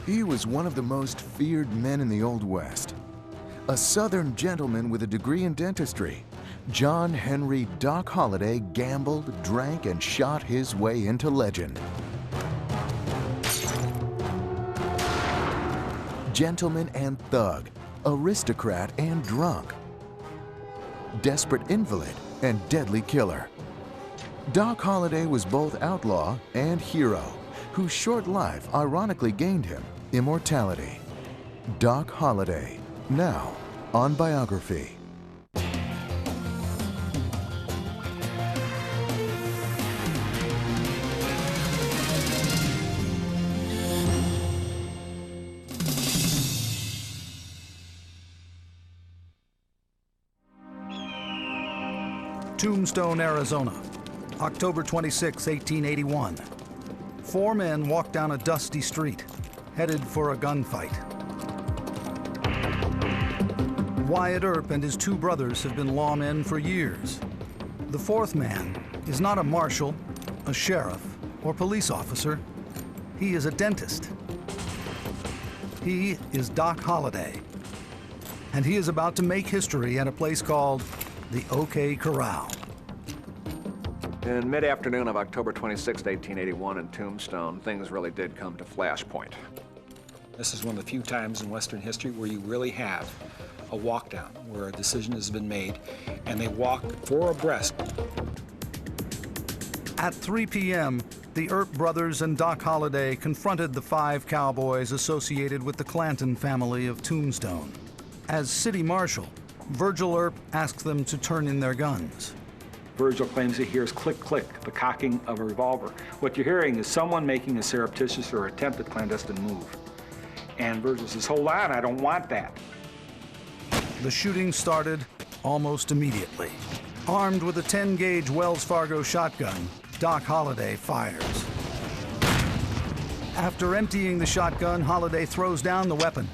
He was one of the most feared men in the Old West. A Southern gentleman with a degree in dentistry, John Henry Doc Holliday gambled, drank, and shot his way into legend. Gentleman and thug, aristocrat and drunk, desperate invalid and deadly killer. Doc Holliday was both outlaw and hero, whose short life ironically gained him immortality. Doc Holliday, now on Biography. Tombstone, Arizona, October 26, 1881. Four men walk down a dusty street, headed for a gunfight. Wyatt Earp and his two brothers have been lawmen for years. The fourth man is not a marshal, a sheriff, or police officer. He is a dentist. He is Doc Holliday, and he is about to make history at a place called the OK Corral. In mid-afternoon of October 26, 1881 in Tombstone, things really did come to flashpoint. This is one of the few times in Western history where you really have a walk down, where a decision has been made, and they walk four abreast. At 3 p.m., the Earp brothers and Doc Holliday confronted the five cowboys associated with the Clanton family of Tombstone. As city marshal, Virgil Earp asked them to turn in their guns. Virgil claims he hears click, click, the cocking of a revolver. What you're hearing is someone making a surreptitious or attempted clandestine move. And Virgil says, hold on, I don't want that. The shooting started almost immediately. Armed with a 10-gauge Wells Fargo shotgun, Doc Holliday fires. After emptying the shotgun, Holliday throws down the weapon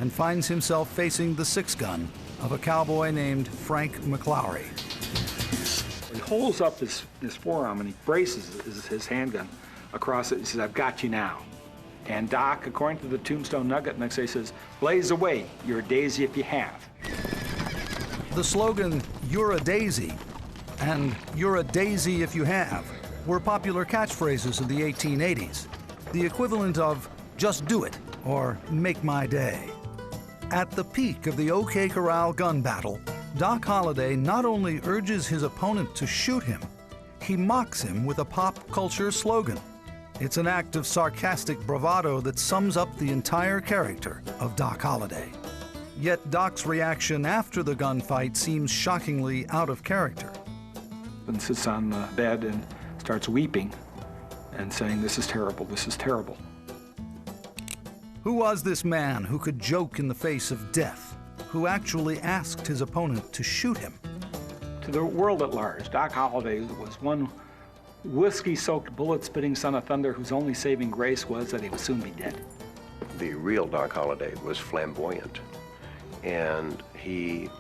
and finds himself facing the six-gun of a cowboy named Frank McLaury. He holds up his forearm and he braces his handgun across it. He says, I've got you now. And Doc, according to the Tombstone Nugget, next day says, blaze away, you're a daisy if you have. The slogan, "You're a daisy," and "You're a daisy if you have," were popular catchphrases of the 1880s, the equivalent of "just do it" or "make my day." At the peak of the OK Corral gun battle, Doc Holliday not only urges his opponent to shoot him, he mocks him with a pop culture slogan. It's an act of sarcastic bravado that sums up the entire character of Doc Holliday. Yet Doc's reaction after the gunfight seems shockingly out of character. And sits on the bed and starts weeping and saying, this is terrible, this is terrible. Who was this man who could joke in the face of death, who actually asked his opponent to shoot him? To the world at large, Doc Holliday was one whiskey-soaked, bullet-spitting son of thunder whose only saving grace was that he would soon be dead. The real Doc Holliday was flamboyant, and he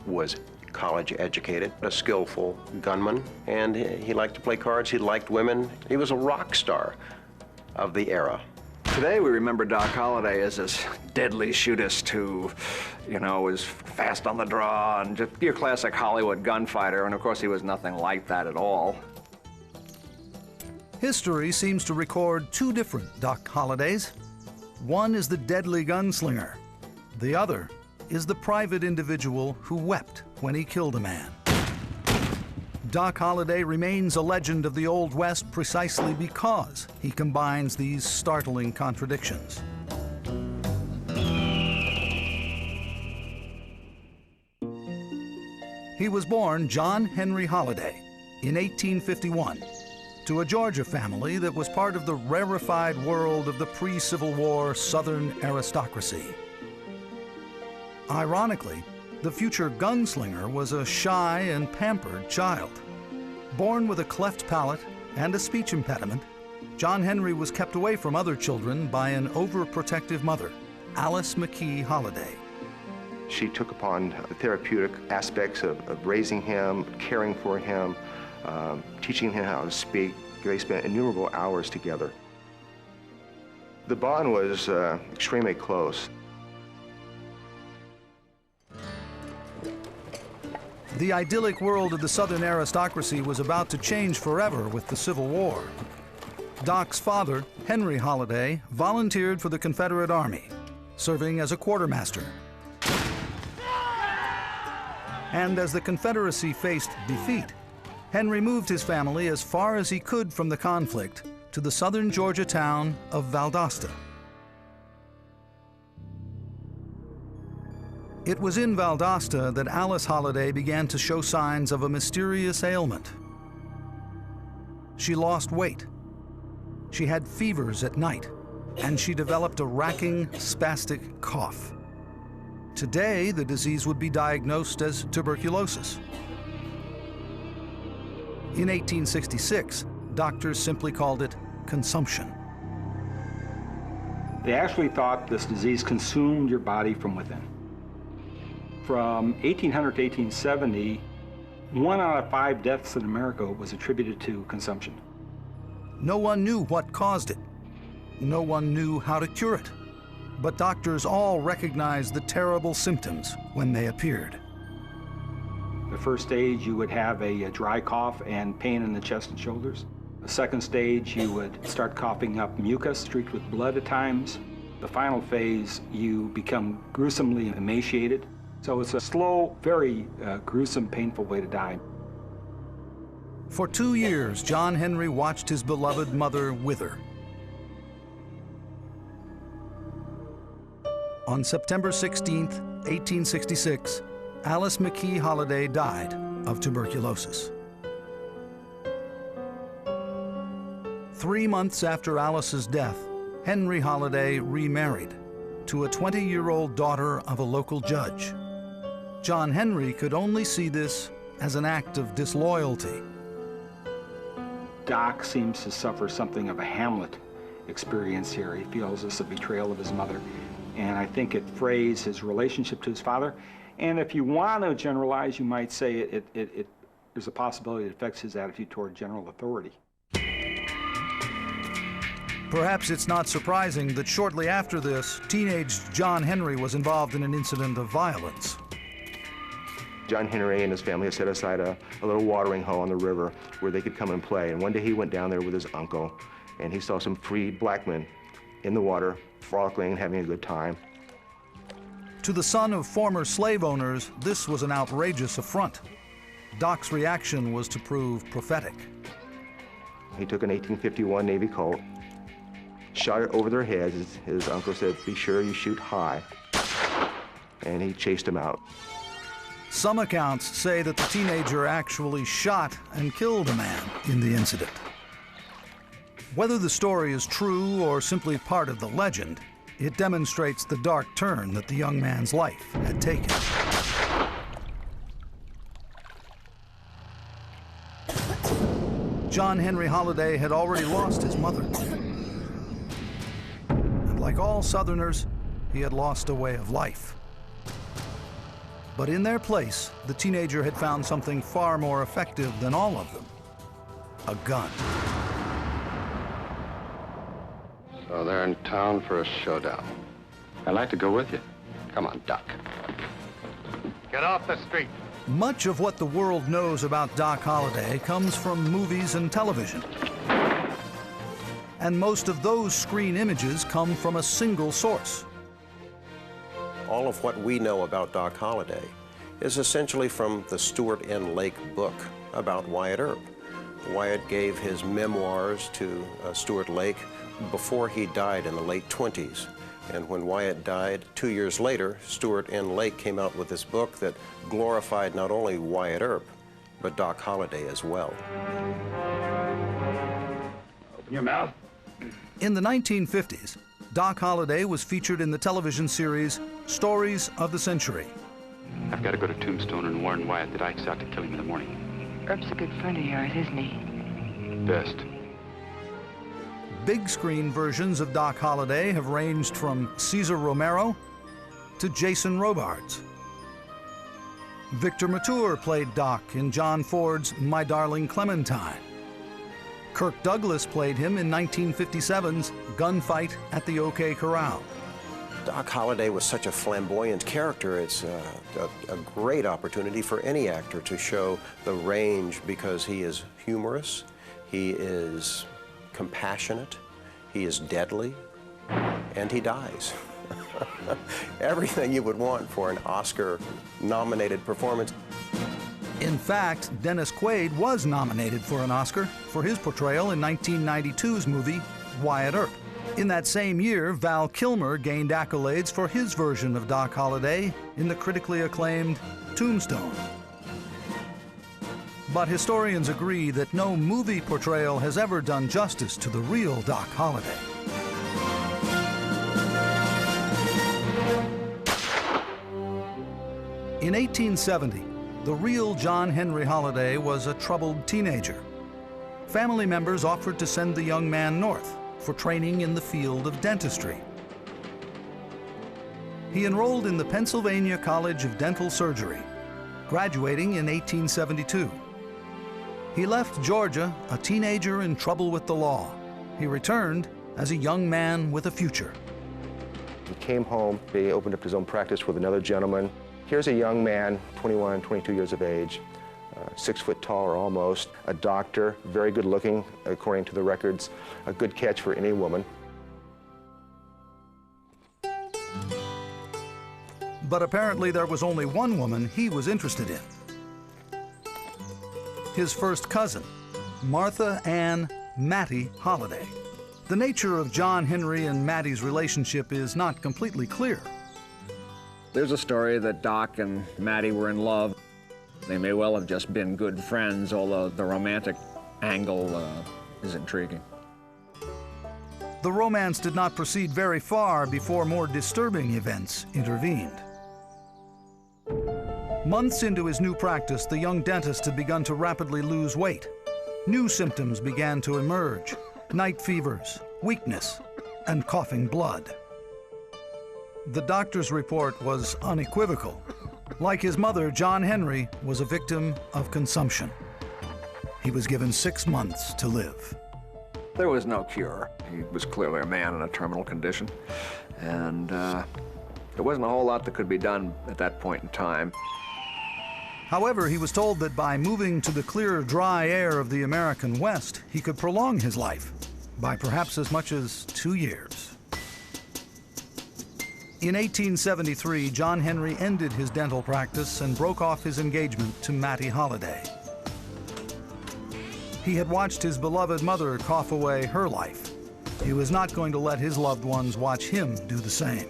was college educated, a skillful gunman, and he liked to play cards, he liked women. He was a rock star of the era. Today we remember Doc Holliday as this deadly shootist who, you know, was fast on the draw and just your classic Hollywood gunfighter, and of course he was nothing like that at all. History seems to record two different Doc Hollidays. One is the deadly gunslinger. The other is the private individual who wept when he killed a man. Doc Holliday remains a legend of the Old West precisely because he combines these startling contradictions. He was born John Henry Holliday in 1851 to a Georgia family that was part of the rarefied world of the pre-Civil War Southern aristocracy. Ironically, the future gunslinger was a shy and pampered child. Born with a cleft palate and a speech impediment, John Henry was kept away from other children by an overprotective mother, Alice McKee Holliday. She took upon the therapeutic aspects of raising him, caring for him, teaching him how to speak. They spent innumerable hours together. The bond was extremely close. The idyllic world of the Southern aristocracy was about to change forever with the Civil War. Doc's father, Henry Holliday, volunteered for the Confederate Army, serving as a quartermaster. And as the Confederacy faced defeat, Henry moved his family as far as he could from the conflict to the southern Georgia town of Valdosta. It was in Valdosta that Alice Holliday began to show signs of a mysterious ailment. She lost weight, she had fevers at night, and she developed a racking, spastic cough. Today, the disease would be diagnosed as tuberculosis. In 1866, doctors simply called it consumption. They actually thought this disease consumed your body from within. From 1800 to 1870, 1 out of 5 deaths in America was attributed to consumption. No one knew what caused it. No one knew how to cure it. But doctors all recognized the terrible symptoms when they appeared. The first stage, you would have a dry cough and pain in the chest and shoulders. The second stage, you would start coughing up mucus streaked with blood at times. The final phase, you become gruesomely emaciated. So it's a slow, very gruesome, painful way to die. For 2 years, John Henry watched his beloved mother wither. On September 16, 1866, Alice McKee Holliday died of tuberculosis. 3 months after Alice's death, Henry Holliday remarried to a 20-year-old daughter of a local judge. John Henry could only see this as an act of disloyalty. Doc seems to suffer something of a Hamlet experience here. He feels this a betrayal of his mother, and I think it frays his relationship to his father. And if you want to generalize, you might say there's a possibility it affects his attitude toward general authority. Perhaps it's not surprising that shortly after this, teenage John Henry was involved in an incident of violence. John Henry and his family had set aside a little watering hole on the river where they could come and play. And one day he went down there with his uncle, and he saw some freed black men in the water, frolicking and having a good time. To the son of former slave owners, this was an outrageous affront. Doc's reaction was to prove prophetic. He took an 1851 Navy Colt, shot it over their heads. His uncle said, "Be sure you shoot high," and he chased him out. Some accounts say that the teenager actually shot and killed a man in the incident. Whether the story is true or simply part of the legend, it demonstrates the dark turn that the young man's life had taken. John Henry Holliday had already lost his mother. And like all Southerners, he had lost a way of life. But in their place, the teenager had found something far more effective than all of them: a gun. So they're in town for a showdown. I'd like to go with you. Come on, Doc. Get off the street. Much of what the world knows about Doc Holliday comes from movies and television. And most of those screen images come from a single source. All of what we know about Doc Holliday is essentially from the Stuart N. Lake book about Wyatt Earp. Wyatt gave his memoirs to Stuart Lake before he died in the late 20s. And when Wyatt died 2 years later, Stuart N. Lake came out with this book that glorified not only Wyatt Earp, but Doc Holliday as well. Open your mouth. In the 1950s, Doc Holliday was featured in the television series Stories of the Century. I've got to go to Tombstone and warn Wyatt that Ike's out to kill him in the morning. Earp's a good friend of yours, isn't he? Best. Big screen versions of Doc Holliday have ranged from Cesar Romero to Jason Robards. Victor Mature played Doc in John Ford's My Darling Clementine. Kirk Douglas played him in 1957's Gunfight at the OK Corral. Doc Holliday was such a flamboyant character. It's a great opportunity for any actor to show the range because he is humorous, he is compassionate, he is deadly, and he dies. Everything you would want for an Oscar-nominated performance. In fact, Dennis Quaid was nominated for an Oscar for his portrayal in 1992's movie Wyatt Earp. In that same year, Val Kilmer gained accolades for his version of Doc Holliday in the critically acclaimed Tombstone. But historians agree that no movie portrayal has ever done justice to the real Doc Holliday. In 1870, the real John Henry Holliday was a troubled teenager. Family members offered to send the young man north for training in the field of dentistry. He enrolled in the Pennsylvania College of Dental Surgery, graduating in 1872. He left Georgia a teenager in trouble with the law. He returned as a young man with a future. He came home, he opened up his own practice with another gentleman. Here's a young man, 21, 22 years of age, 6 foot tall or almost, a doctor, very good looking according to the records, a good catch for any woman. But apparently there was only one woman he was interested in. His first cousin, Martha Ann Mattie Holliday. The nature of John Henry and Mattie's relationship is not completely clear. There's a story that Doc and Mattie were in love. They may well have just been good friends, although the romantic angle is intriguing. The romance did not proceed very far before more disturbing events intervened. Months into his new practice, the young dentist had begun to rapidly lose weight. New symptoms began to emerge: night fevers, weakness, and coughing blood. The doctor's report was unequivocal. Like his mother, John Henry was a victim of consumption. He was given 6 months to live. There was no cure. He was clearly a man in a terminal condition, and there wasn't a whole lot that could be done at that point in time. However, he was told that by moving to the clear, dry air of the American West, he could prolong his life by perhaps as much as 2 years. In 1873, John Henry ended his dental practice and broke off his engagement to Mattie Holliday. He had watched his beloved mother cough away her life. He was not going to let his loved ones watch him do the same.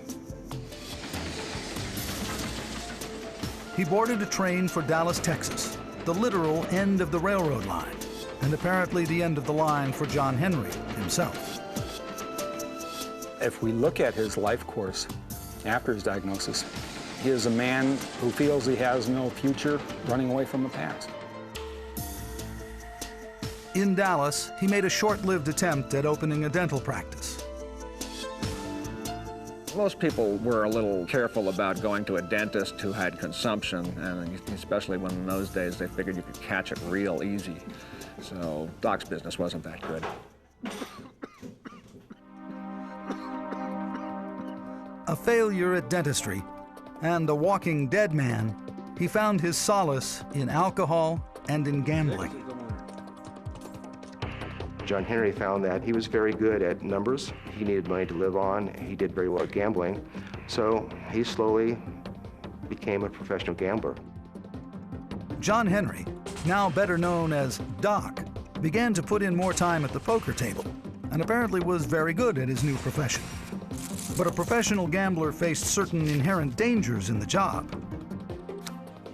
He boarded a train for Dallas, Texas, the literal end of the railroad line, and apparently the end of the line for John Henry himself. If we look at his life course after his diagnosis, he is a man who feels he has no future running away from the past. In Dallas, he made a short-lived attempt at opening a dental practice. Most people were a little careful about going to a dentist who had consumption, and especially when in those days they figured you could catch it real easy. So Doc's business wasn't that good. A failure at dentistry and a walking dead man, he found his solace in alcohol and in gambling. John Henry found that he was very good at numbers. He needed money to live on. He did very well at gambling. So he slowly became a professional gambler. John Henry, now better known as Doc, began to put in more time at the poker table and apparently was very good at his new profession. But a professional gambler faced certain inherent dangers in the job.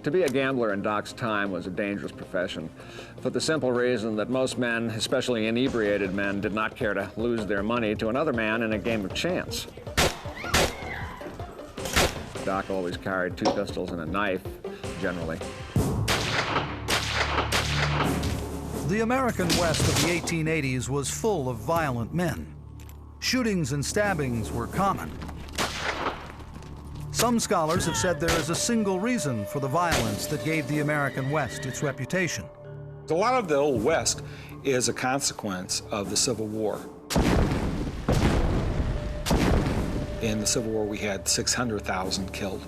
To be a gambler in Doc's time was a dangerous profession for the simple reason that most men, especially inebriated men, did not care to lose their money to another man in a game of chance. Doc always carried 2 pistols and a knife, generally. The American West of the 1880s was full of violent men. Shootings and stabbings were common. Some scholars have said there is a single reason for the violence that gave the American West its reputation. A lot of the Old West is a consequence of the Civil War. In the Civil War, we had 600,000 killed,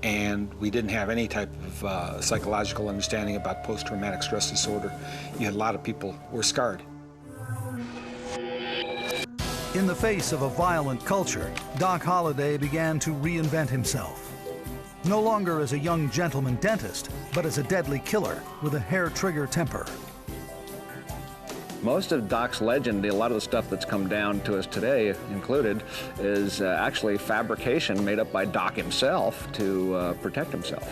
and we didn't have any type of psychological understanding about post-traumatic stress disorder. You had a lot of people who were scarred. In the face of a violent culture, Doc Holliday began to reinvent himself. No longer as a young gentleman dentist, but as a deadly killer with a hair-trigger temper. Most of Doc's legend, a lot of the stuff that's come down to us today included, is actually fabrication made up by Doc himself to protect himself.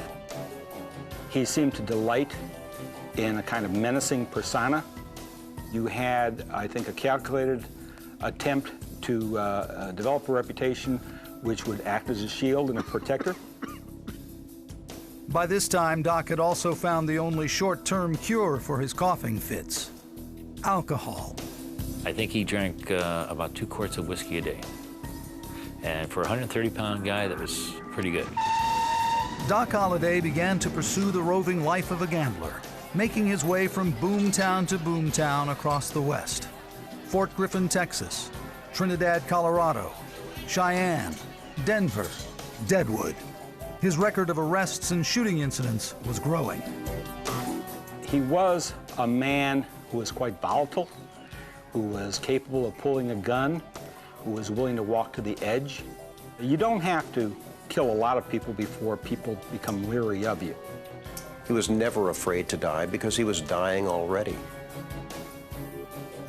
He seemed to delight in a kind of menacing persona. You had, I think, a calculated attempt to develop a reputation which would act as a shield and a protector. By this time, Doc had also found the only short-term cure for his coughing fits: alcohol. I think he drank about 2 quarts of whiskey a day. And for a 130-pound guy, that was pretty good. Doc Holliday began to pursue the roving life of a gambler, making his way from boomtown to boomtown across the West. Fort Griffin, Texas, Trinidad, Colorado, Cheyenne, Denver, Deadwood. His record of arrests and shooting incidents was growing. He was a man who was quite volatile, who was capable of pulling a gun, who was willing to walk to the edge. You don't have to kill a lot of people before people become leery of you. He was never afraid to die because he was dying already.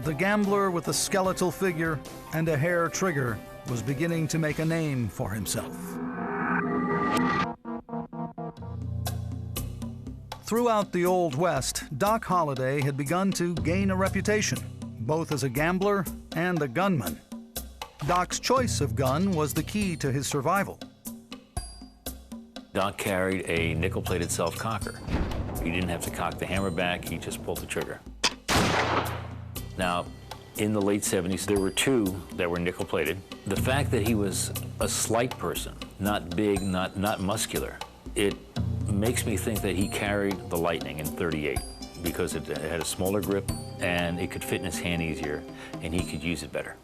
The gambler with a skeletal figure and a hair trigger was beginning to make a name for himself. Throughout the Old West, Doc Holliday had begun to gain a reputation, both as a gambler and a gunman. Doc's choice of gun was the key to his survival. Doc carried a nickel-plated self-cocker. He didn't have to cock the hammer back, he just pulled the trigger. Now, in the late 70s, there were 2 that were nickel-plated. The fact that he was a slight person, not big, not muscular, it makes me think that he carried the Lightning in .38 because it had a smaller grip and it could fit in his hand easier and he could use it better.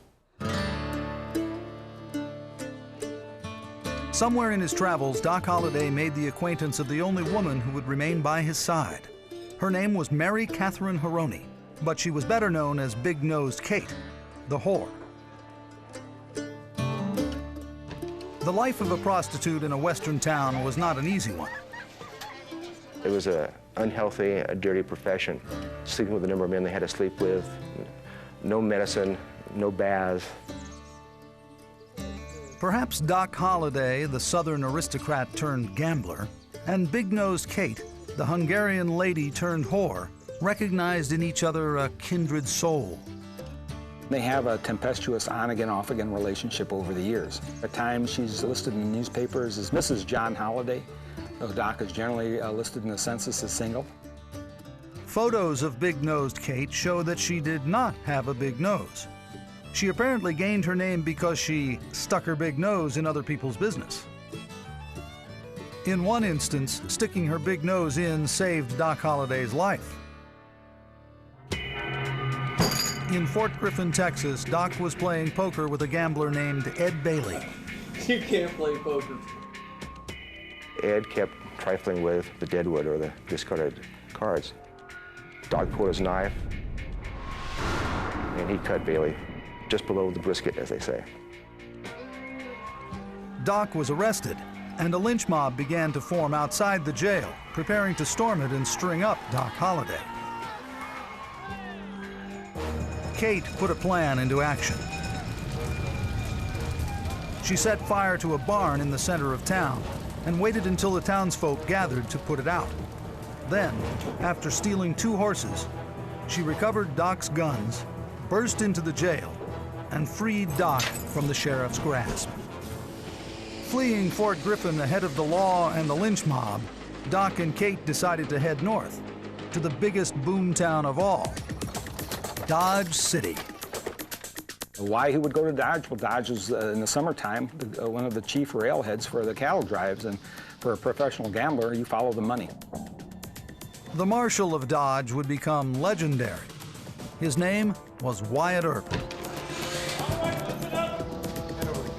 Somewhere in his travels, Doc Holliday made the acquaintance of the only woman who would remain by his side. Her name was Mary Catherine Haroni, but she was better known as Big-Nosed Kate, the whore. The life of a prostitute in a western town was not an easy one. It was an unhealthy, a dirty profession. Sleeping with the number of men they had to sleep with, no medicine, no baths. Perhaps Doc Holliday, the southern aristocrat turned gambler, and Big-Nosed Kate, the Hungarian lady turned whore, recognized in each other a kindred soul. They have a tempestuous on-again, off-again relationship over the years. At times, she's listed in the newspapers as Mrs. John Holliday, though Doc is generally listed in the census as single. Photos of Big-Nosed Kate show that she did not have a big nose. She apparently gained her name because she stuck her big nose in other people's business. In one instance, sticking her big nose in saved Doc Holliday's life. In Fort Griffin, Texas, Doc was playing poker with a gambler named Ed Bailey. You can't play poker. Ed kept trifling with the deadwood or the discarded cards. Doc pulled his knife and he cut Bailey just below the brisket, as they say. Doc was arrested, and a lynch mob began to form outside the jail, preparing to storm it and string up Doc Holliday. Kate put a plan into action. She set fire to a barn in the center of town and waited until the townsfolk gathered to put it out. Then, after stealing 2 horses, she recovered Doc's guns, burst into the jail, and freed Doc from the sheriff's grasp. Fleeing Fort Griffin ahead of the law and the lynch mob, Doc and Kate decided to head north to the biggest boomtown of all, Dodge City. Why he would go to Dodge? Well, Dodge was, in the summertime, one of the chief railheads for the cattle drives, and for a professional gambler, you follow the money. The Marshal of Dodge would become legendary. His name was Wyatt Earp.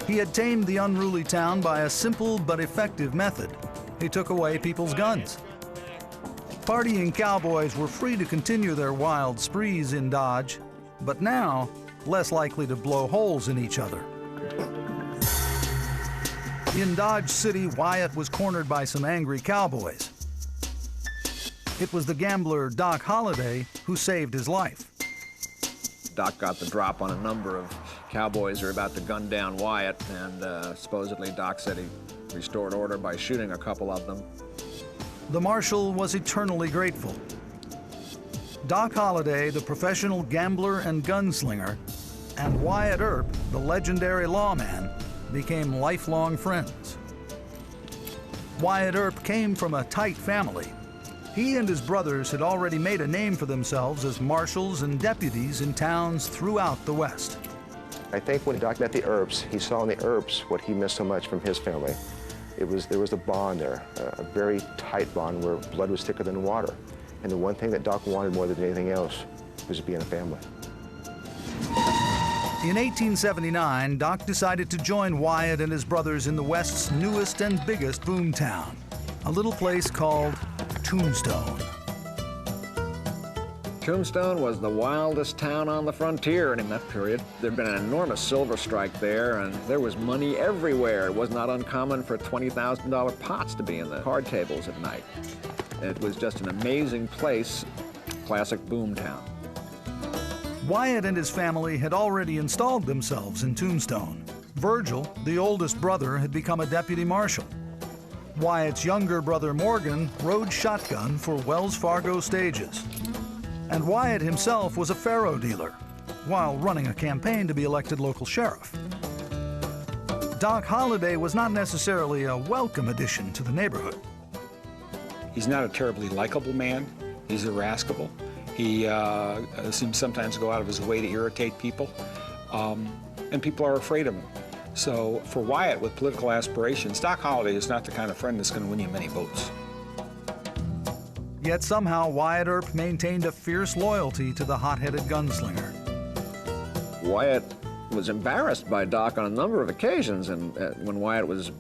He had tamed the unruly town by a simple but effective method. He took away people's guns. Partying cowboys were free to continue their wild sprees in Dodge, but now less likely to blow holes in each other. In Dodge City, Wyatt was cornered by some angry cowboys. It was the gambler Doc Holliday who saved his life. Doc got the drop on a number of cowboys who were about to gun down Wyatt, and supposedly Doc said he restored order by shooting a couple of them. The marshal was eternally grateful. Doc Holliday, the professional gambler and gunslinger, and Wyatt Earp, the legendary lawman, became lifelong friends. Wyatt Earp came from a tight family. He and his brothers had already made a name for themselves as marshals and deputies in towns throughout the West. I think when Doc met the Earps, he saw in the Earps what he missed so much from his family. There was a bond there, a very tight bond where blood was thicker than water. And the one thing that Doc wanted more than anything else was to be in a family. In 1879, Doc decided to join Wyatt and his brothers in the West's newest and biggest boomtown, a little place called Tombstone. Tombstone was the wildest town on the frontier in that period. There'd been an enormous silver strike there, and there was money everywhere. It was not uncommon for $20,000 pots to be in the card tables at night. It was just an amazing place, classic boomtown. Wyatt and his family had already installed themselves in Tombstone. Virgil, the oldest brother, had become a deputy marshal. Wyatt's younger brother Morgan rode shotgun for Wells Fargo stages. And Wyatt himself was a faro dealer, while running a campaign to be elected local sheriff. Doc Holliday was not necessarily a welcome addition to the neighborhood. He's not a terribly likable man. He's irascible. He seems sometimes to go out of his way to irritate people, and people are afraid of him. So for Wyatt, with political aspirations, Doc Holliday is not the kind of friend that's going to win you many votes. Yet somehow Wyatt Earp maintained a fierce loyalty to the hot-headed gunslinger. Wyatt was embarrassed by Doc on a number of occasions, and when Wyatt was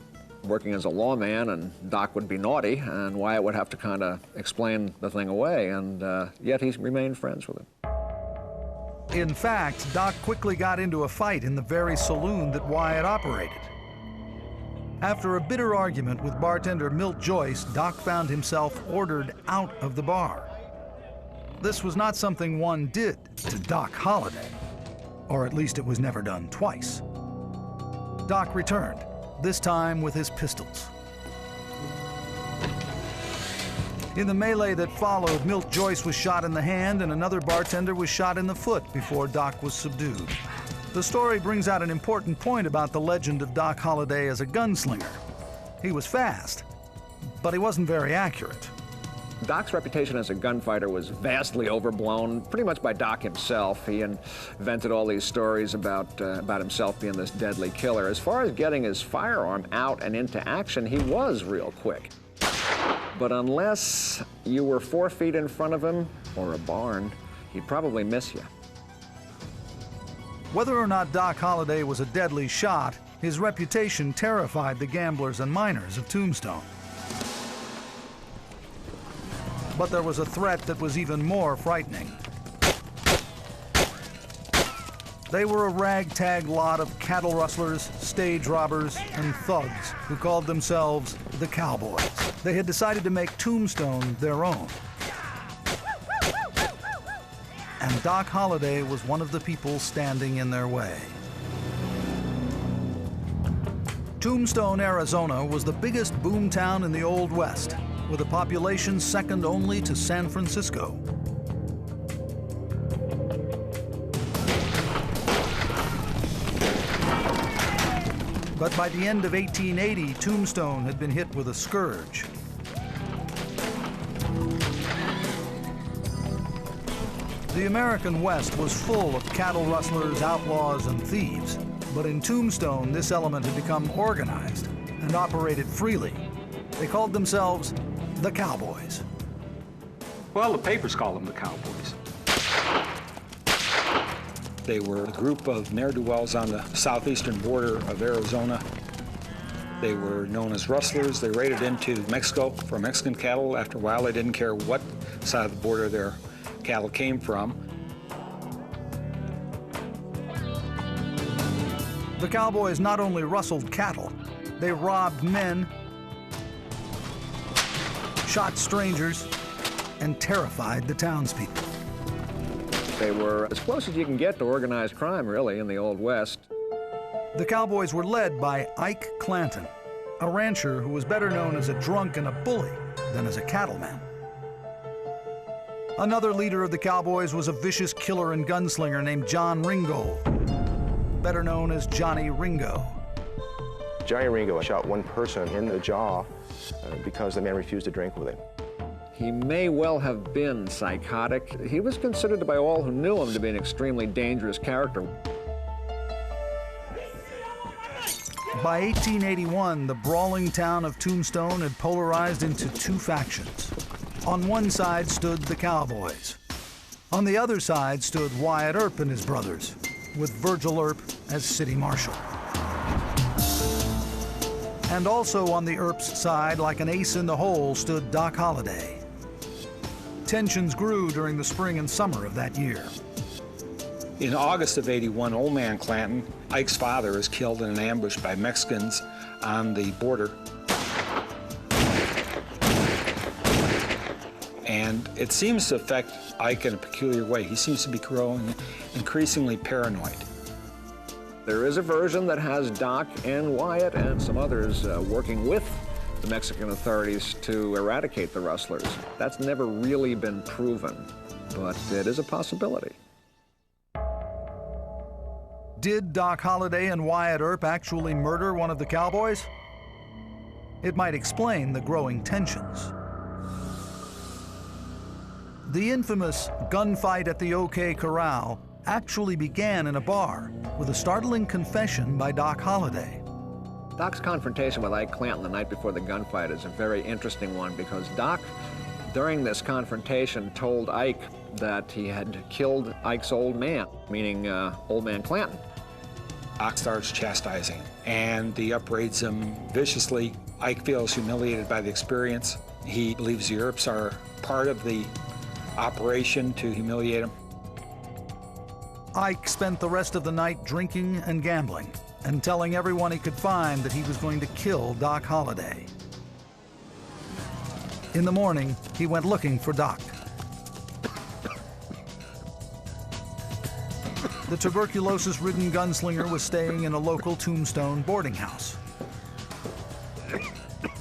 working as a lawman, and Doc would be naughty, and Wyatt would have to kind of explain the thing away, and yet he remained friends with him. In fact, Doc quickly got into a fight in the very saloon that Wyatt operated. After a bitter argument with bartender Milt Joyce, Doc found himself ordered out of the bar. This was not something one did to Doc Holliday, or at least it was never done twice. Doc returned, this time with his pistols. In the melee that followed, Milt Joyce was shot in the hand and another bartender was shot in the foot before Doc was subdued. The story brings out an important point about the legend of Doc Holliday as a gunslinger. He was fast, but he wasn't very accurate. Doc's reputation as a gunfighter was vastly overblown, pretty much by Doc himself. He invented all these stories about himself being this deadly killer. As far as getting his firearm out and into action, he was real quick. But unless you were 4 feet in front of him or a barn, he'd probably miss you. Whether or not Doc Holliday was a deadly shot, his reputation terrified the gamblers and miners of Tombstone. But there was a threat that was even more frightening. They were a ragtag lot of cattle rustlers, stage robbers, and thugs who called themselves the Cowboys. They had decided to make Tombstone their own. And Doc Holliday was one of the people standing in their way. Tombstone, Arizona was the biggest boomtown in the Old West, with a population second only to San Francisco. But by the end of 1880, Tombstone had been hit with a scourge. The American West was full of cattle rustlers, outlaws, and thieves. But in Tombstone, this element had become organized and operated freely. They called themselves the Cowboys. Well, the papers call them the Cowboys. They were a group of ne'er-do-wells on the southeastern border of Arizona. They were known as rustlers. They raided into Mexico for Mexican cattle. After a while, they didn't care what side of the border their cattle came from. The cowboys not only rustled cattle, they robbed men, shot strangers, and terrified the townspeople. They were as close as you can get to organized crime, really, in the Old West. The cowboys were led by Ike Clanton, a rancher who was better known as a drunk and a bully than as a cattleman. Another leader of the cowboys was a vicious killer and gunslinger named John Ringo, better known as Johnny Ringo. Johnny Ringo shot one person in the jaw because the man refused to drink with him. He may well have been psychotic. He was considered by all who knew him to be an extremely dangerous character. By 1881, the brawling town of Tombstone had polarized into two factions. On one side stood the cowboys. On the other side stood Wyatt Earp and his brothers, with Virgil Earp as city marshal. And also on the Earps' side, like an ace in the hole, stood Doc Holliday. Tensions grew during the spring and summer of that year. In August of '81, Old Man Clanton, Ike's father, is killed in an ambush by Mexicans on the border. And it seems to affect Ike in a peculiar way. He seems to be growing increasingly paranoid. There is a version that has Doc and Wyatt and some others working with the Mexican authorities to eradicate the rustlers. That's never really been proven, but it is a possibility. Did Doc Holliday and Wyatt Earp actually murder one of the cowboys? It might explain the growing tensions. The infamous gunfight at the OK Corral actually began in a bar with a startling confession by Doc Holliday. Doc's confrontation with Ike Clanton the night before the gunfight is a very interesting one because Doc, during this confrontation, told Ike that he had killed Ike's old man, meaning Old Man Clanton. Doc starts chastising him, and he upbraids him viciously. Ike feels humiliated by the experience. He believes the Earps are part of the operation to humiliate him. Ike spent the rest of the night drinking and gambling and telling everyone he could find that he was going to kill Doc Holliday. In the morning, he went looking for Doc. The tuberculosis-ridden gunslinger was staying in a local Tombstone boarding house.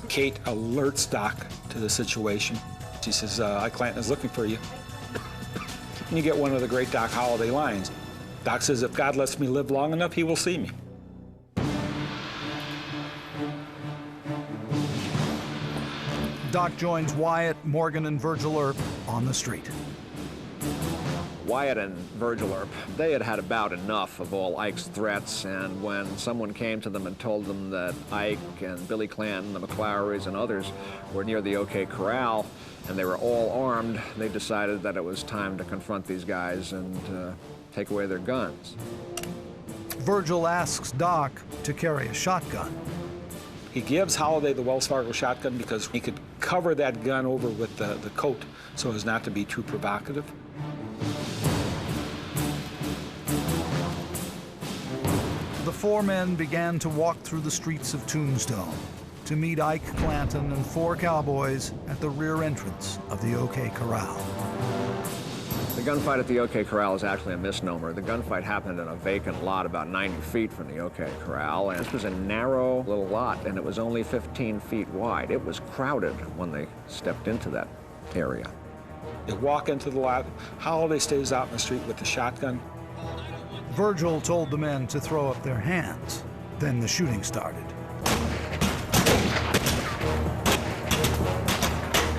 Kate alerts Doc to the situation. She says, Ike Clanton is looking for you. And you get one of the great Doc Holliday lines. Doc says, if God lets me live long enough, he will see me. Doc joins Wyatt, Morgan, and Virgil Earp on the street. Wyatt and Virgil Earp, they had had about enough of all Ike's threats, and when someone came to them and told them that Ike and Billy Clanton, the McClourys, and others were near the OK Corral, and they were all armed, they decided that it was time to confront these guys and take away their guns. Virgil asks Doc to carry a shotgun. He gives Holliday the Wells Fargo shotgun because he could cover that gun over with the coat so as not to be too provocative. The four men began to walk through the streets of Tombstone to meet Ike Clanton and four cowboys at the rear entrance of the OK Corral. The gunfight at the OK Corral is actually a misnomer. The gunfight happened in a vacant lot about 90 feet from the OK Corral, and this was a narrow little lot, and it was only 15 feet wide. It was crowded when they stepped into that area. They walk into the lot. Holliday stays out in the street with the shotgun. Virgil told the men to throw up their hands. Then the shooting started.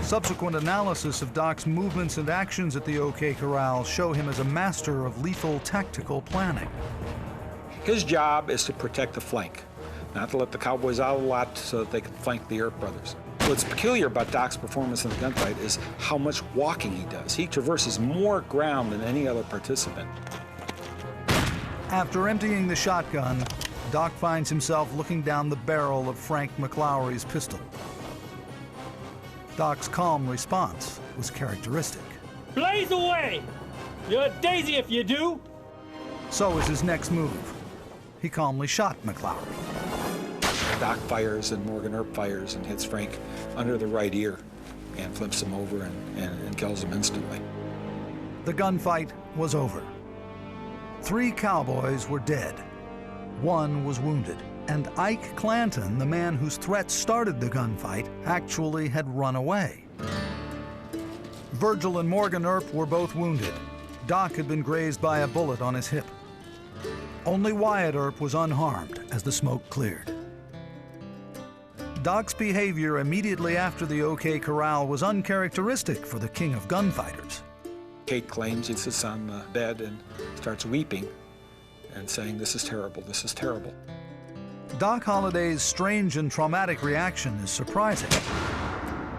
Subsequent analysis of Doc's movements and actions at the OK Corral show him as a master of lethal tactical planning. His job is to protect the flank, not to let the cowboys out of the lot so that they can flank the Earp brothers. What's peculiar about Doc's performance in the gunfight is how much walking he does. He traverses more ground than any other participant. After emptying the shotgun, Doc finds himself looking down the barrel of Frank McLaury's pistol. Doc's calm response was characteristic. Blaze away! You're a daisy if you do! So is his next move. He calmly shot McLaury. Doc fires and Morgan Earp fires and hits Frank under the right ear and flips him over and kills him instantly. The gunfight was over. 3 cowboys were dead. 1 was wounded, and Ike Clanton, the man whose threats started the gunfight, actually had run away. Virgil and Morgan Earp were both wounded. Doc had been grazed by a bullet on his hip. Only Wyatt Earp was unharmed as the smoke cleared. Doc's behavior immediately after the OK Corral was uncharacteristic for the king of gunfighters. Kate claims he sits on the bed and starts weeping and saying, "This is terrible, this is terrible." Doc Holliday's strange and traumatic reaction is surprising,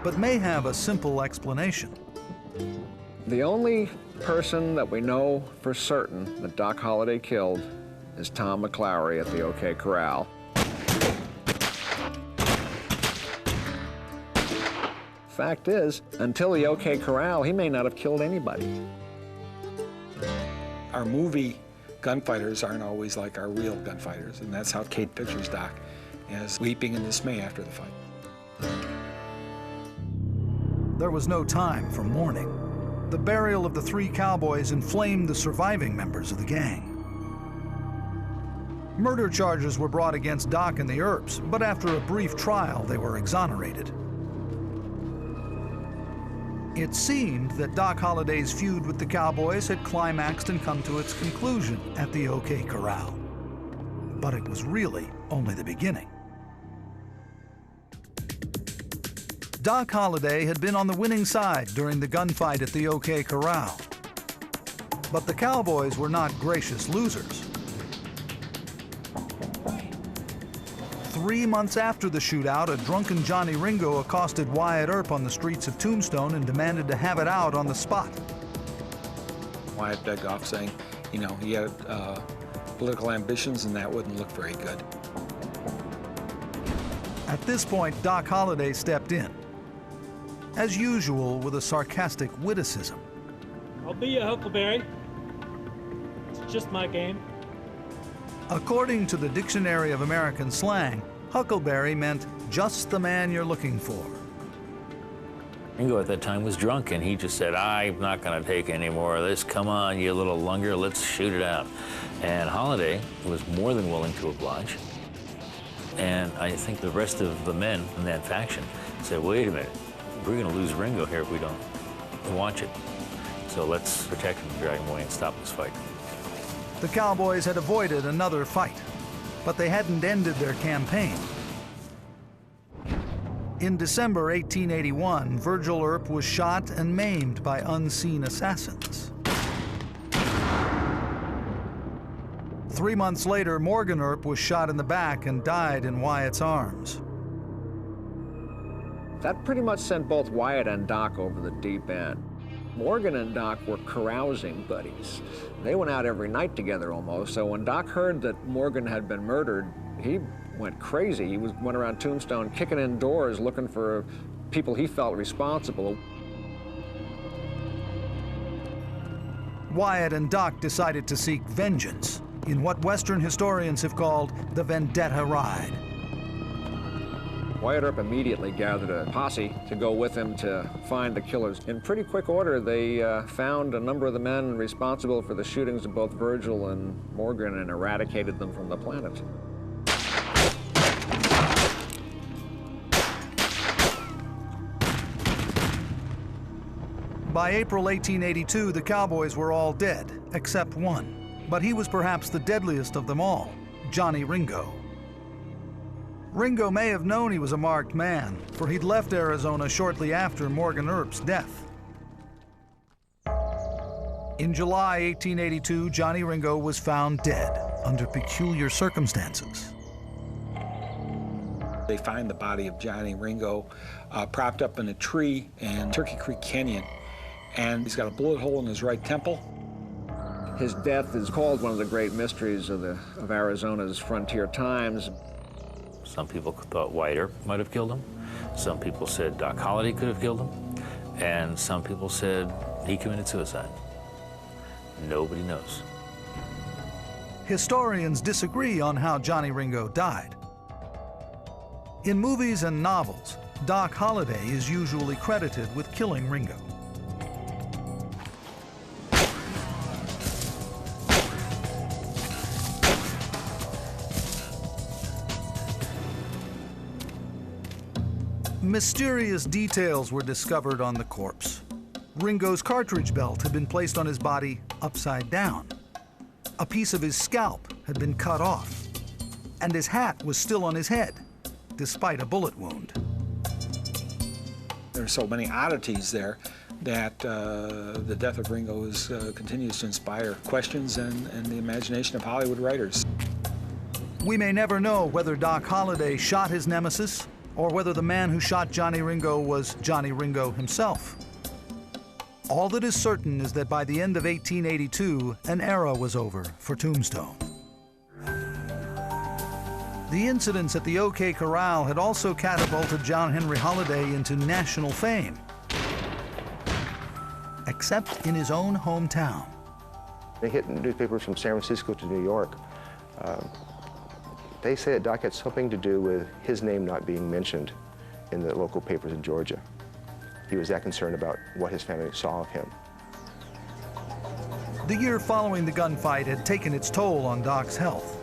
but may have a simple explanation. The only person that we know for certain that Doc Holliday killed is Tom McLaury at the OK Corral. Fact is, until the OK Corral, he may not have killed anybody. Our movie gunfighters aren't always like our real gunfighters, and that's how Kate pictures Doc, as weeping in dismay after the fight. There was no time for mourning. The burial of the 3 cowboys inflamed the surviving members of the gang. Murder charges were brought against Doc and the Earps, but after a brief trial, they were exonerated. It seemed that Doc Holliday's feud with the cowboys had climaxed and come to its conclusion at the OK Corral. But it was really only the beginning. Doc Holliday had been on the winning side during the gunfight at the OK Corral. But the cowboys were not gracious losers. 3 months after the shootout, a drunken Johnny Ringo accosted Wyatt Earp on the streets of Tombstone and demanded to have it out on the spot. Wyatt begged off, saying, you know, he had political ambitions and that wouldn't look very good. At this point, Doc Holliday stepped in, as usual with a sarcastic witticism. I'll be your Huckleberry. It's just my game. According to the Dictionary of American Slang, huckleberry meant just the man you're looking for. Ringo at that time was drunk, and he just said, "I'm not going to take any more of this. Come on, you little lunger, let's shoot it out." And Holliday was more than willing to oblige. And I think the rest of the men in that faction said, "Wait a minute, we're going to lose Ringo here if we don't watch it. So let's protect him and drag him away and stop this fight." The cowboys had avoided another fight, but they hadn't ended their campaign. In December 1881, Virgil Earp was shot and maimed by unseen assassins. 3 months later, Morgan Earp was shot in the back and died in Wyatt's arms. That pretty much sent both Wyatt and Doc over the deep end. Morgan and Doc were carousing buddies. They went out every night together almost, so when Doc heard that Morgan had been murdered, he went crazy. He went around Tombstone kicking in doors looking for people he felt responsible. Wyatt and Doc decided to seek vengeance in what Western historians have called the Vendetta Ride. Wyatt Earp immediately gathered a posse to go with him to find the killers. In pretty quick order, they found a number of the men responsible for the shootings of both Virgil and Morgan and eradicated them from the planet. By April 1882, the cowboys were all dead, except one. But he was perhaps the deadliest of them all, Johnny Ringo. Ringo may have known he was a marked man, for he'd left Arizona shortly after Morgan Earp's death. In July 1882, Johnny Ringo was found dead under peculiar circumstances. They find the body of Johnny Ringo propped up in a tree in Turkey Creek Canyon, and he's got a bullet hole in his right temple. His death is called one of the great mysteries of Arizona's frontier times. Some people thought Wyatt Earp might have killed him. Some people said Doc Holliday could have killed him. And some people said he committed suicide. Nobody knows. Historians disagree on how Johnny Ringo died. In movies and novels, Doc Holliday is usually credited with killing Ringo. Mysterious details were discovered on the corpse. Ringo's cartridge belt had been placed on his body upside down. A piece of his scalp had been cut off, and his hat was still on his head, despite a bullet wound. There are so many oddities there that the death of Ringo continues to inspire questions and the imagination of Hollywood writers. We may never know whether Doc Holliday shot his nemesis or whether the man who shot Johnny Ringo was Johnny Ringo himself. All that is certain is that by the end of 1882, an era was over for Tombstone. The incidents at the OK Corral had also catapulted John Henry Holliday into national fame, except in his own hometown. They hit newspapers from San Francisco to New York. They say that Doc had something to do with his name not being mentioned in the local papers in Georgia. He was that concerned about what his family saw of him. The year following the gunfight had taken its toll on Doc's health.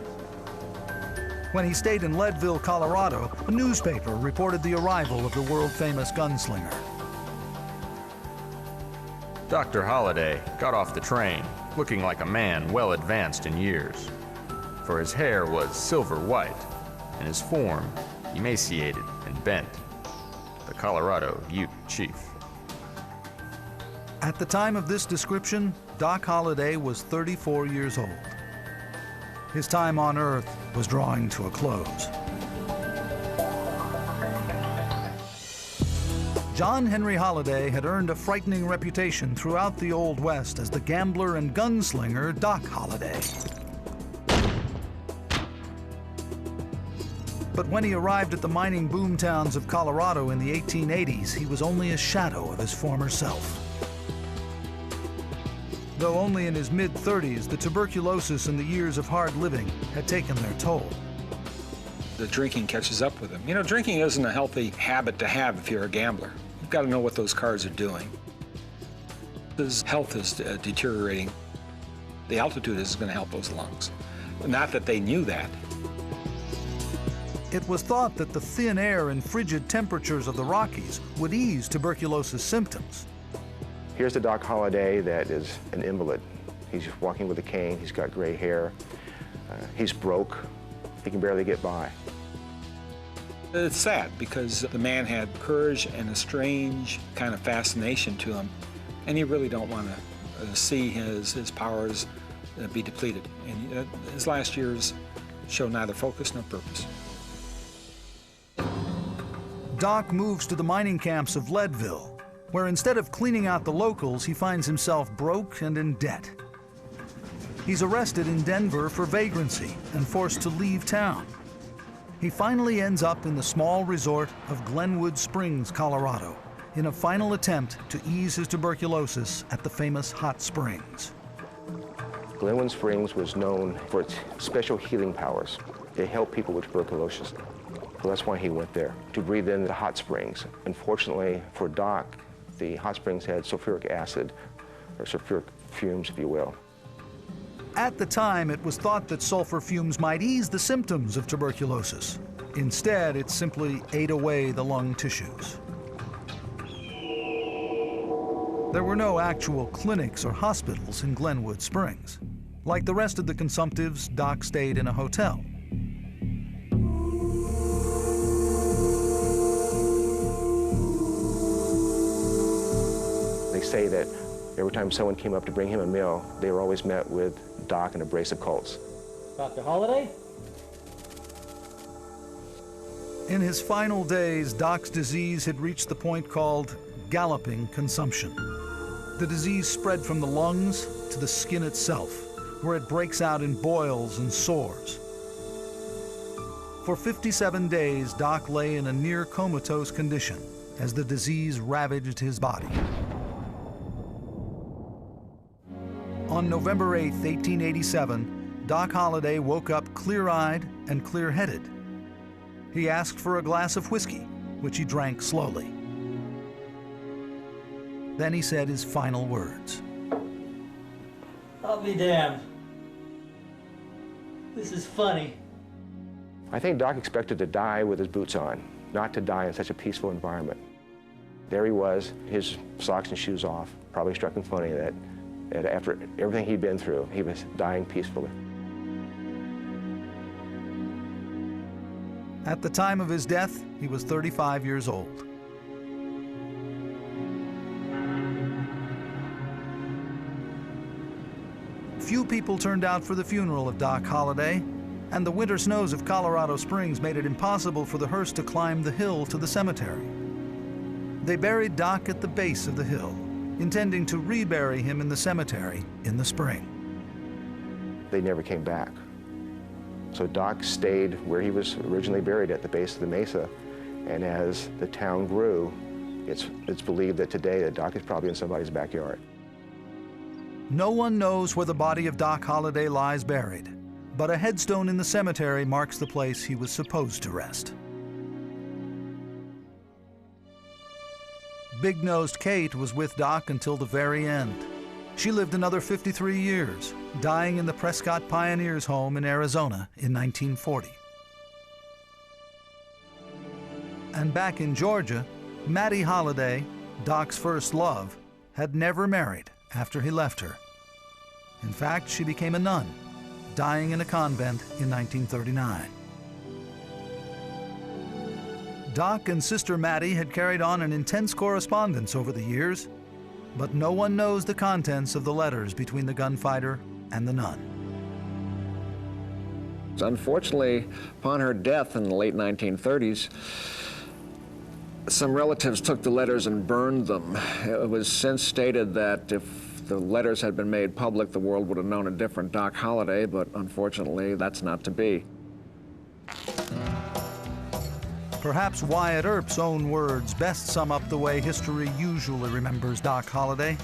When he stayed in Leadville, Colorado, a newspaper reported the arrival of the world-famous gunslinger. Dr. Holliday got off the train looking like a man well advanced in years, for his hair was silver white and his form emaciated and bent. The Colorado Ute Chief. At the time of this description, Doc Holliday was 34 years old. His time on Earth was drawing to a close. John Henry Holliday had earned a frightening reputation throughout the Old West as the gambler and gunslinger Doc Holliday. But when he arrived at the mining boomtowns of Colorado in the 1880s, he was only a shadow of his former self. Though only in his mid-30s, the tuberculosis and the years of hard living had taken their toll. The drinking catches up with him. You know, drinking isn't a healthy habit to have if you're a gambler. You've got to know what those cards are doing. His health is deteriorating. The altitude is going to help those lungs. Not that they knew that. It was thought that the thin air and frigid temperatures of the Rockies would ease tuberculosis symptoms. Here's the Doc Holliday that is an invalid. He's walking with a cane, he's got gray hair, he's broke, he can barely get by. It's sad because the man had courage and a strange kind of fascination to him, and you really don't want to see his powers be depleted. And his last years show neither focus nor purpose. Doc moves to the mining camps of Leadville, where instead of cleaning out the locals, he finds himself broke and in debt. He's arrested in Denver for vagrancy and forced to leave town. He finally ends up in the small resort of Glenwood Springs, Colorado, in a final attempt to ease his tuberculosis at the famous hot springs. Glenwood Springs was known for its special healing powers. They help people with tuberculosis. So that's why he went there, to breathe in the hot springs. Unfortunately for Doc, the hot springs had sulfuric acid, or sulfuric fumes, if you will. At the time, it was thought that sulfur fumes might ease the symptoms of tuberculosis. Instead, it simply ate away the lung tissues. There were no actual clinics or hospitals in Glenwood Springs. Like the rest of the consumptives, Doc stayed in a hotel. They say that every time someone came up to bring him a meal, they were always met with Doc and a brace of Colts. Dr. Holliday? In his final days, Doc's disease had reached the point called galloping consumption. The disease spread from the lungs to the skin itself, where it breaks out in boils and sores. For 57 days, Doc lay in a near comatose condition as the disease ravaged his body. On November 8, 1887, Doc Holliday woke up clear-eyed and clear-headed. He asked for a glass of whiskey, which he drank slowly. Then he said his final words. I'll be damned. This is funny. I think Doc expected to die with his boots on, not to die in such a peaceful environment. There he was, his socks and shoes off. Probably struck him funny that after everything he'd been through, he was dying peacefully. At the time of his death, he was 35 years old. Few people turned out for the funeral of Doc Holliday, and the winter snows of Colorado Springs made it impossible for the hearse to climb the hill to the cemetery. They buried Doc at the base of the hill, intending to rebury him in the cemetery in the spring. They never came back. So Doc stayed where he was originally buried at the base of the mesa, and as the town grew, it's believed that today that Doc is probably in somebody's backyard. No one knows where the body of Doc Holliday lies buried, but a headstone in the cemetery marks the place he was supposed to rest. Big-nosed Kate was with Doc until the very end. She lived another 53 years, dying in the Prescott Pioneers home in Arizona in 1940. And back in Georgia, Mattie Holliday, Doc's first love, had never married after he left her. In fact, she became a nun, dying in a convent in 1939. Doc and Sister Mattie had carried on an intense correspondence over the years, but no one knows the contents of the letters between the gunfighter and the nun. Unfortunately, upon her death in the late 1930s, some relatives took the letters and burned them. It was since stated that if the letters had been made public, the world would have known a different Doc Holliday, but unfortunately, that's not to be. Perhaps Wyatt Earp's own words best sum up the way history usually remembers Doc Holliday.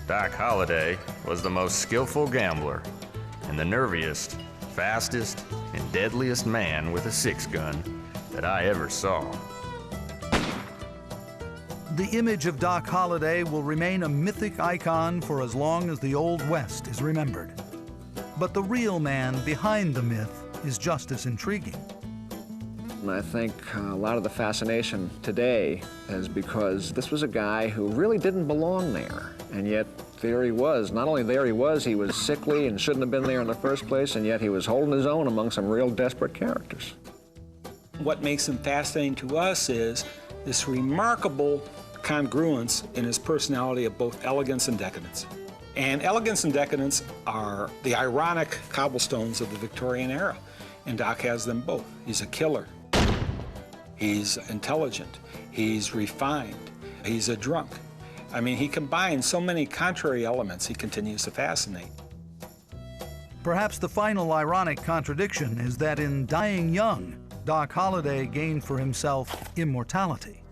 Doc Holliday was the most skillful gambler and the nerviest, fastest, and deadliest man with a six-gun that I ever saw. The image of Doc Holliday will remain a mythic icon for as long as the Old West is remembered. But the real man behind the myth is just as intriguing. And I think a lot of the fascination today is because this was a guy who really didn't belong there, and yet there he was. Not only there he was sickly and shouldn't have been there in the first place, and yet he was holding his own among some real desperate characters. What makes him fascinating to us is this remarkable congruence in his personality of both elegance and decadence. And elegance and decadence are the ironic cobblestones of the Victorian era, and Doc has them both. He's a killer. He's intelligent. He's refined. He's a drunk. I mean, he combines so many contrary elements, he continues to fascinate. Perhaps the final ironic contradiction is that in dying young, Doc Holliday gained for himself immortality.